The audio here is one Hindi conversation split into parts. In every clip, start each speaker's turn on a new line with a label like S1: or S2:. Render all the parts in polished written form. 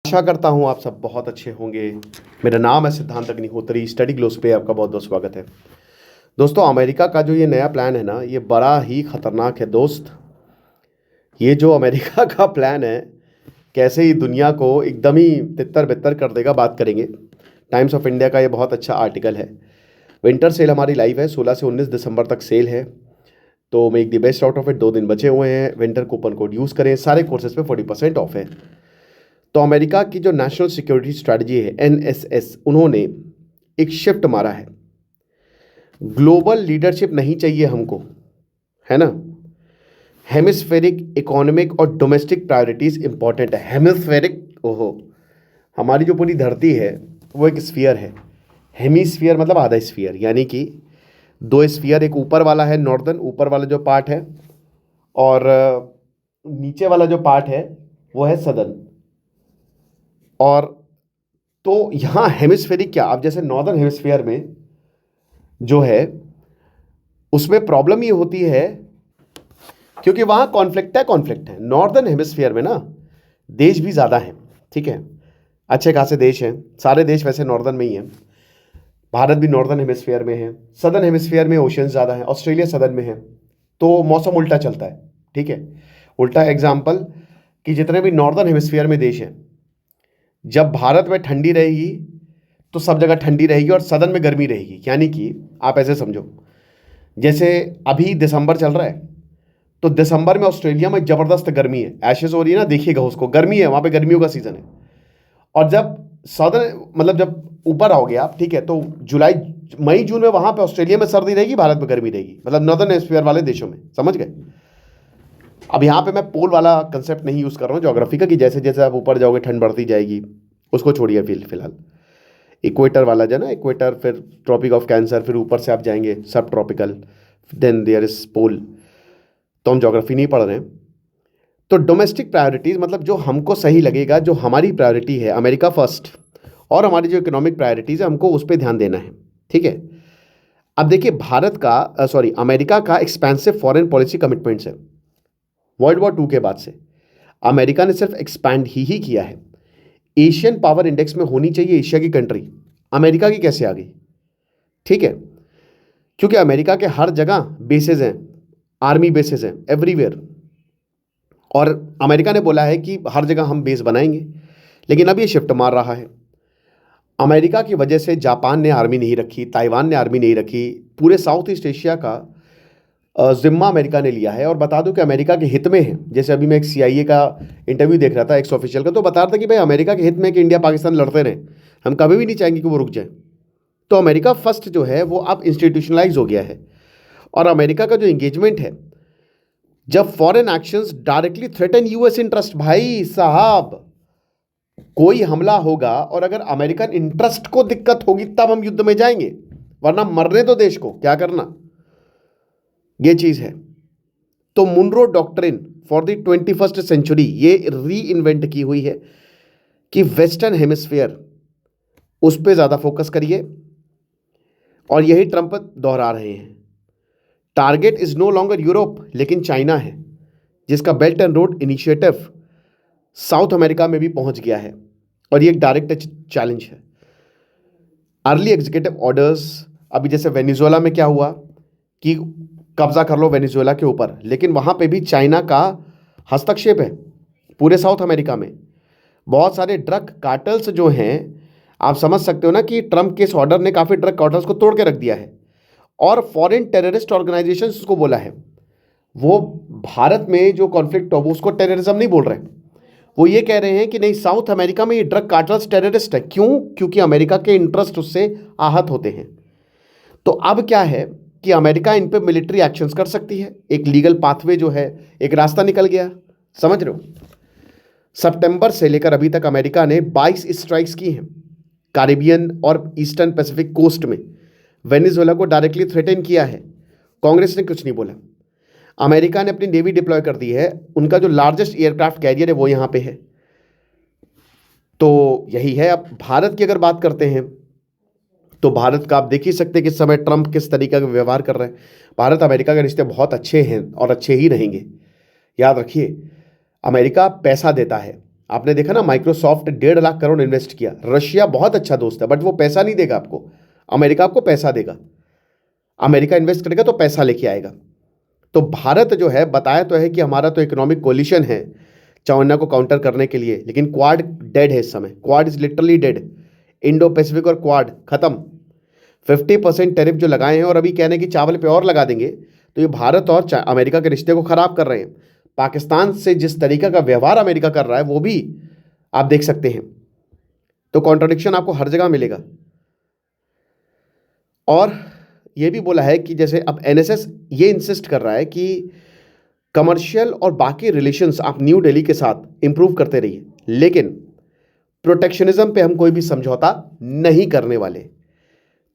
S1: आशा करता हूँ आप सब बहुत अच्छे होंगे। मेरा नाम है सिद्धांत अग्निहोत्री। स्टडी ग्लोस पे आपका बहुत बहुत स्वागत है। दोस्तों, अमेरिका का जो ये नया प्लान है ना, ये बड़ा ही खतरनाक है दोस्त। ये जो अमेरिका का प्लान है, कैसे ही दुनिया को एकदम ही तितर बितर कर देगा, बात करेंगे। टाइम्स ऑफ इंडिया का ये बहुत अच्छा आर्टिकल है। विंटर सेल हमारी लाइव है, 16 से 19 दिसंबर तक सेल है। तो make the best out of it. 2 दिन बचे हुए हैं। विंटर कूपन कोड यूज़ करें। सारे कोर्सेज पे 40% ऑफ है। तो अमेरिका की जो नेशनल सिक्योरिटी स्ट्रैटेजी है, एनएसएस, उन्होंने एक शिफ्ट मारा है। ग्लोबल लीडरशिप नहीं चाहिए हमको, है ना। हेमिस्फेरिक इकोनॉमिक और डोमेस्टिक प्रायोरिटीज इंपॉर्टेंट है। हेमिस्फेरिक, ओहो, हमारी जो पूरी धरती है वो एक स्फीयर है। हेमिस्फीयर मतलब आधा स्फीयर, यानी कि 2 स्फीयर। एक ऊपर वाला है नॉर्दर्न, ऊपर वाला जो पार्ट है, और नीचे वाला जो पार्ट है वो है सदर्न। और तो यहाँ हेमिस्फेरिक क्या, अब जैसे नॉर्दर्न हेमिस्फीयर में जो है उसमें प्रॉब्लम ये होती है क्योंकि वहाँ कॉन्फ्लिक्ट है। नॉर्दर्न हेमिस्फीयर में ना देश भी ज़्यादा हैं, ठीक है, अच्छे खासे देश हैं। सारे देश वैसे नॉर्दर्न में ही हैं। भारत भी नॉर्दर्न हेमिस्फीयर में है। सदर्न हेमिस्फीयर में ओशियन ज़्यादा है। ऑस्ट्रेलिया सदर्न में है। तो मौसम उल्टा चलता है, ठीक है। उल्टा एग्जाम्पल कि जितने भी नॉर्दर्न हेमिस्फीयर में देश हैं, जब भारत में ठंडी रहेगी तो सब जगह ठंडी रहेगी और सदन में गर्मी रहेगी। यानी कि आप ऐसे समझो, जैसे अभी दिसंबर चल रहा है, तो दिसंबर में ऑस्ट्रेलिया में ज़बरदस्त गर्मी है, एशेज हो रही है ना, देखिएगा उसको, गर्मी है वहाँ पे, गर्मियों का सीज़न है। और जब सदर्न मतलब जब ऊपर आओगे आप, ठीक है, तो जुलाई मई जून में वहाँ पे ऑस्ट्रेलिया में सर्दी रहेगी, भारत में गर्मी रहेगी, मतलब नॉर्दर्न हेमिस्फीयर वाले देशों में, समझ गए। अब यहाँ पे मैं पोल वाला कंसेप्ट नहीं यूज़ कर रहा हूँ ज्योग्राफी का, कि जैसे जैसे आप ऊपर जाओगे ठंड बढ़ती जाएगी, उसको छोड़िए फिलहाल। इक्वेटर वाला जो ना, इक्वेटर, फिर ट्रॉपिक ऑफ कैंसर, फिर ऊपर से आप जाएंगे सब tropical, then there is pole. तो हम ज्योग्राफी नहीं पढ़ रहे हैं। तो डोमेस्टिक प्रायोरिटीज़ मतलब जो हमको सही लगेगा, जो हमारी प्रायोरिटी है, अमेरिका फर्स्ट, और हमारी जो इकोनॉमिक प्रायोरिटीज़ है, हमको उस पर ध्यान देना है, ठीक है। अब देखिए, अमेरिका का एक्सपेंसिव फॉरेन पॉलिसी कमिटमेंट्स है। वर्ल्ड वॉर 2 के बाद से अमेरिका ने सिर्फ एक्सपैंड ही किया है। एशियन पावर इंडेक्स में होनी चाहिए एशिया की कंट्री, अमेरिका की कैसे आ गई, ठीक है। क्योंकि अमेरिका के हर जगह बेसेस हैं, आर्मी बेसेस हैं एवरीवेयर, और अमेरिका ने बोला है कि हर जगह हम बेस बनाएंगे। लेकिन अब ये शिफ्ट मार रहा है। अमेरिका की वजह से जापान ने आर्मी नहीं रखी, ताइवान ने आर्मी नहीं रखी। पूरे साउथ ईस्ट एशिया का जिम्मा अमेरिका ने लिया है। और बता दूं कि अमेरिका के हित में है। जैसे अभी मैं एक सीआईए का इंटरव्यू देख रहा था, एक्स ऑफिशियल का, तो बता रहा था कि भाई अमेरिका के हित में कि इंडिया पाकिस्तान लड़ते रहे, हम कभी भी नहीं चाहेंगे कि वो रुक जाए। तो अमेरिका फर्स्ट जो है वो अब इंस्टीट्यूशनलाइज हो गया है। और अमेरिका का जो इंगेजमेंट है, जब foreign actions directly threaten US interest, भाई साहब, कोई हमला होगा और अगर अमेरिकन इंटरेस्ट को दिक्कत होगी तब हम युद्ध में जाएंगे, वरना मरने दो देश को, क्या करना, ये चीज है। तो Monroe doctrine for the 21st century ये री इन्वेंट की हुई है कि वेस्टर्न हेमिस्फीयर, उस पर ज्यादा फोकस करिए। और यही ट्रंप दोहरा रहे हैं। Target is no longer Europe, लेकिन चाइना है, जिसका Belt and Road Initiative South America में भी पहुंच गया है। और ये एक डायरेक्ट चैलेंज है। अर्ली एग्जीक्यूटिव ऑर्डर्स, अभी जैसे वेनेजुएला में क्या हुआ कि कब्जा कर लो वेनेजुएला के ऊपर, लेकिन वहाँ पे भी चाइना का हस्तक्षेप है। पूरे साउथ अमेरिका में बहुत सारे ड्रग कार्टल्स जो हैं, आप समझ सकते हो ना कि ट्रंप के इस ऑर्डर ने काफ़ी ड्रग कार्टल्स को तोड़ के रख दिया है। और फॉरेन टेररिस्ट ऑर्गेनाइजेशन उसको बोला है। वो भारत में जो कॉन्फ्लिक्ट हो वो उसको टेररिज्म नहीं बोल रहे, वो ये कह रहे हैं कि नहीं, साउथ अमेरिका में ये ड्रग कार्टल्स टेररिस्ट है। क्यों? क्योंकि अमेरिका के इंटरेस्ट उससे आहत होते हैं। तो अब क्या है कि अमेरिका इन पे मिलिट्री एक्शंस कर सकती है। एक लीगल पाथवे जो है, एक रास्ता निकल गया, समझ रहे हो। सितंबर से लेकर अभी तक अमेरिका ने 22 स्ट्राइक्स की हैं कैरिबियन और ईस्टर्न पैसिफिक कोस्ट में। वेनेजुएला को डायरेक्टली थ्रेटन किया है, कांग्रेस ने कुछ नहीं बोला। अमेरिका ने अपनी नेवी डिप्लॉय कर दी है, उनका जो लार्जेस्ट एयरक्राफ्ट कैरियर है वो यहाँ पे है। तो यही है। अब भारत की अगर बात करते हैं तो भारत का आप देख ही सकते हैं कि इस समय ट्रंप किस तरीके का व्यवहार कर रहे हैं। भारत अमेरिका के रिश्ते बहुत अच्छे हैं और अच्छे ही रहेंगे। याद रखिए, अमेरिका पैसा देता है, आपने देखा ना, माइक्रोसॉफ्ट 1.5 लाख करोड़ इन्वेस्ट किया। रशिया बहुत अच्छा दोस्त है, बट वो पैसा नहीं देगा आपको, अमेरिका आपको पैसा देगा। अमेरिका इन्वेस्ट करेगा तो पैसा लेके आएगा। तो भारत जो है, बताया तो है कि हमारा तो इकोनॉमिक कोलिशन है चाइना को काउंटर करने के लिए, लेकिन क्वाड डेड है इस समय। Quad is literally dead. Indo Pacific और क्वाड खत्म। 50% टैरिफ जो लगाए हैं और अभी कहने कि चावल पे और लगा देंगे, तो ये भारत और अमेरिका के रिश्ते को खराब कर रहे हैं। पाकिस्तान से जिस तरीका का व्यवहार अमेरिका कर रहा है वो भी आप देख सकते हैं। तो कॉन्ट्रडिक्शन आपको हर जगह मिलेगा। और ये भी बोला है कि जैसे अब एनएसएस ये इंसिस्ट कर रहा है कि कमर्शियल और बाकी रिलेशंस आप न्यू दिल्ली के साथ इंप्रूव करते रहिए, लेकिन प्रोटेक्शनिज्म पे हम कोई भी समझौता नहीं करने वाले।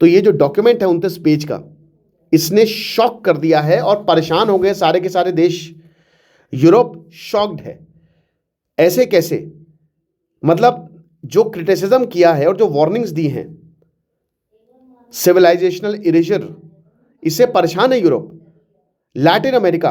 S1: तो ये जो डॉक्यूमेंट है 29 पेज का, इसने शॉक कर दिया है और परेशान हो गए सारे के सारे देश। यूरोप शॉक्ड है। ऐसे कैसे? मतलब जो क्रिटिसिज्म किया है और जो वार्निंग्स दी हैं, सिविलाइजेशनल इरेजर, इससे परेशान है यूरोप। लैटिन अमेरिका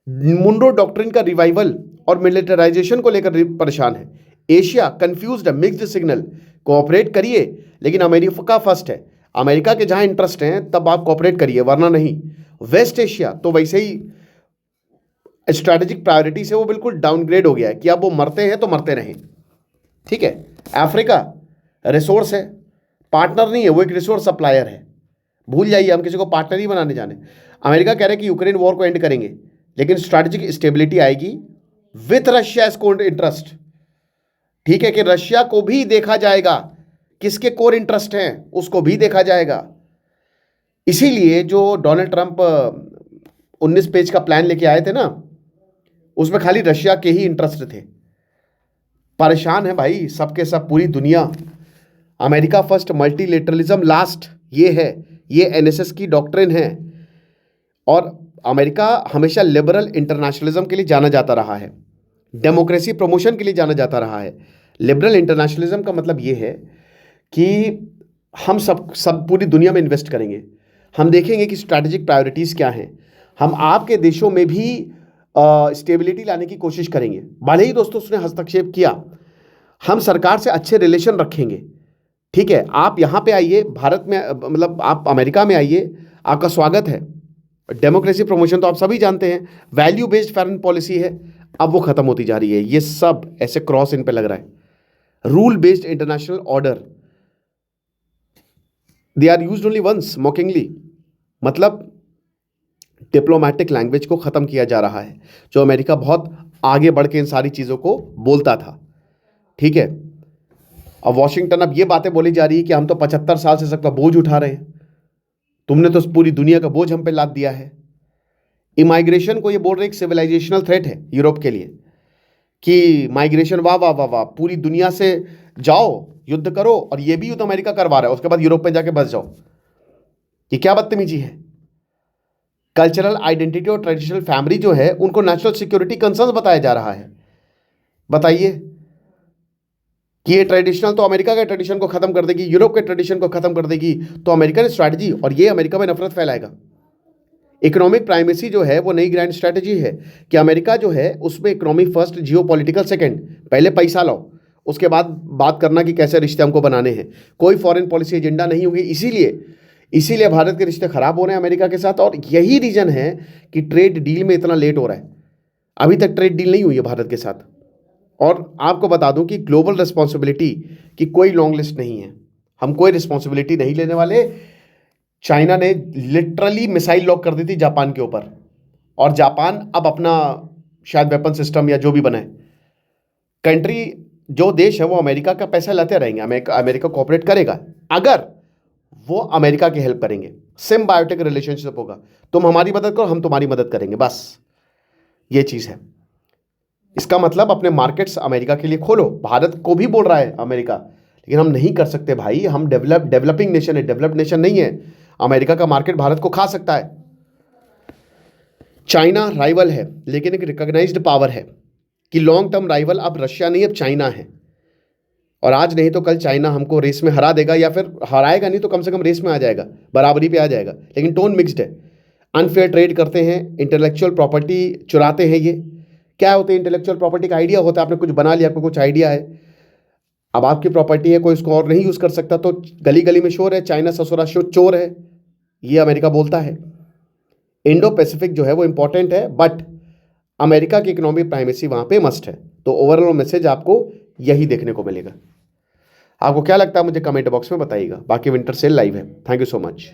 S1: मुंडो डॉक्ट्रिन का रिवाइवल और मिलिटराइजेशन को लेकर परेशान है। एशिया कंफ्यूज्ड है, मिक्स्ड सिग्नल। कोऑपरेट करिए, लेकिन अमेरिका फर्स्ट है। अमेरिका के जहां इंटरेस्ट हैं तब आप कोऑपरेट करिए, वरना नहीं। वेस्ट एशिया तो वैसे ही स्ट्रैटेजिक प्रायोरिटी से वो बिल्कुल डाउनग्रेड हो गया है कि अब वो मरते हैं तो मरते रहें। ठीक है। अफ्रीका रिसोर्स है, पार्टनर नहीं है, वो एक रिसोर्स सप्लायर है। भूल जाइए, हम किसी को पार्टनर ही बनाने जाने। अमेरिका कह रहे हैं कि यूक्रेन वॉर को एंड करेंगे, लेकिन स्ट्रैटेजिक स्टेबिलिटी आएगी विथ रशिया कोर इंटरेस्ट। ठीक है, कि रशिया को भी देखा जाएगा, किसके कोर इंटरेस्ट हैं उसको भी देखा जाएगा। इसीलिए जो डोनाल्ड ट्रंप 19 पेज का प्लान लेके आए थे ना, उसमें खाली रशिया के ही इंटरेस्ट थे। परेशान है भाई सबके सब, पूरी दुनिया। अमेरिका फर्स्ट, मल्टीलेटरलिज्म लास्ट, ये है, ये एनएसएस की डॉक्ट्रिन है। और अमेरिका हमेशा लिबरल इंटरनेशनलिज्म के लिए जाना जाता रहा है, डेमोक्रेसी प्रमोशन के लिए जाना जाता रहा है। लिबरल इंटरनेशनलिज्म का मतलब ये है कि हम सब पूरी दुनिया में इन्वेस्ट करेंगे। हम देखेंगे कि स्ट्रैटेजिक प्रायोरिटीज़ क्या हैं। हम आपके देशों में भी स्टेबिलिटी लाने की कोशिश करेंगे। भले ही दोस्तों उसने हस्तक्षेप किया, हम सरकार से अच्छे रिलेशन रखेंगे। ठीक है, आप यहाँ पे आइए, भारत में मतलब आप अमेरिका में आइए, आपका स्वागत है। डेमोक्रेसी प्रमोशन तो आप सभी जानते हैं, वैल्यू बेस्ड फॉरेन पॉलिसी है, अब वो खत्म होती जा रही है। ये सब ऐसे क्रॉस इन पे लग रहा है। Rule based international order, they are used only once mockingly, मतलब डिप्लोमेटिक लैंग्वेज को खत्म किया जा रहा है, जो अमेरिका बहुत आगे बढ़ के इन सारी चीजों को बोलता था। ठीक है, अब वॉशिंगटन अब ये बातें बोली जा रही है कि हम तो 75 साल से सबका बोझ उठा रहे हैं, तुमने तो पूरी दुनिया का बोझ हम पे लाद दिया है। इमाइग्रेशन को ये बोल रहे एक सिविलाइजेशनल थ्रेट है यूरोप के लिए, कि माइग्रेशन वाह वाह वाह वाह, पूरी दुनिया से जाओ युद्ध करो, और ये भी युद्ध अमेरिका करवा रहा है, उसके बाद यूरोप में जाके बस जाओ। ये क्या बदतमीजी है? कल्चरल आइडेंटिटी और ट्रेडिशनल फैमिली जो है उनको नेशनल सिक्योरिटी कंसर्न बताया जा रहा है। बताइए कि ये ट्रेडिशनल तो अमेरिका के ट्रेडिशन को खत्म कर देगी, यूरोप के ट्रेडिशन को खत्म कर देगी, तो अमेरिकन स्ट्रैटेजी, और ये अमेरिका में नफरत फैलाएगा। इकोनॉमिक प्राइमेसी जो है वो नई ग्रैंड स्ट्रैटेजी है कि अमेरिका जो है उसमें इकोनॉमी फर्स्ट, जियो पॉलिटिकल सेकेंड। पहले पैसा लाओ, उसके बाद बात करना कि कैसे रिश्ते हमको बनाने हैं। कोई फॉरेन पॉलिसी एजेंडा नहीं होगी। इसीलिए भारत के रिश्ते खराब हो रहे हैं अमेरिका के साथ, और यही रीजन है कि ट्रेड डील में इतना लेट हो रहा है। अभी तक ट्रेड डील नहीं हुई है भारत के साथ। और आपको बता दूं कि ग्लोबल रिस्पॉन्सिबिलिटी की कोई लॉन्ग लिस्ट नहीं है, हम कोई रिस्पॉन्सिबिलिटी नहीं लेने वाले। चाइना ने लिटरली मिसाइल लॉक कर दी थी जापान के ऊपर, और जापान अब अपना शायद वेपन सिस्टम या जो भी बनाए, कंट्री जो देश है वो अमेरिका का पैसा लाते रहेंगे। अमेरिका कोऑपरेट करेगा अगर वो अमेरिका की हेल्प करेंगे। सिम्बायोटिक रिलेशनशिप होगा, तुम हमारी मदद करो, हम तुम्हारी मदद करेंगे, बस ये चीज़ है। इसका मतलब अपने मार्केट्स अमेरिका के लिए खोलो। भारत को भी बोल रहा है अमेरिका, लेकिन हम नहीं कर सकते भाई, हम डेवलपिंग नेशन है, डेवलप्ड नेशन नहीं है। अमेरिका का मार्केट भारत को खा सकता है। चाइना राइवल है, लेकिन एक रिकॉग्नाइज्ड पावर है कि लॉन्ग टर्म राइवल अब रशिया नहीं, अब चाइना है। और आज नहीं तो कल चाइना हमको रेस में हरा देगा, या फिर हराएगा नहीं तो कम से कम रेस में आ जाएगा, बराबरी पे आ जाएगा। लेकिन टोन मिक्स्ड है। अनफेयर ट्रेड करते हैं, इंटेलेक्चुअल प्रॉपर्टी चुराते हैं ये, क्या होता है इंटेलेक्चुअल प्रॉपर्टी का आइडिया होता है, आपने कुछ बना लिया, आपको कुछ आइडिया है, अब आपकी प्रॉपर्टी है, कोई इसको और नहीं यूज कर सकता, तो गली गली में शोर है, चाइना ससुरा चोर है, ये अमेरिका बोलता है। इंडो पैसिफिक जो है वो इंपॉर्टेंट है, बट अमेरिका की इकोनॉमिक प्राइमेसी वहां पे मस्ट है। तो ओवरऑल मैसेज आपको यही देखने को मिलेगा। आपको क्या लगता है मुझे कमेंट बॉक्स में बताइएगा। बाकी विंटर सेल लाइव है। Thank you so much.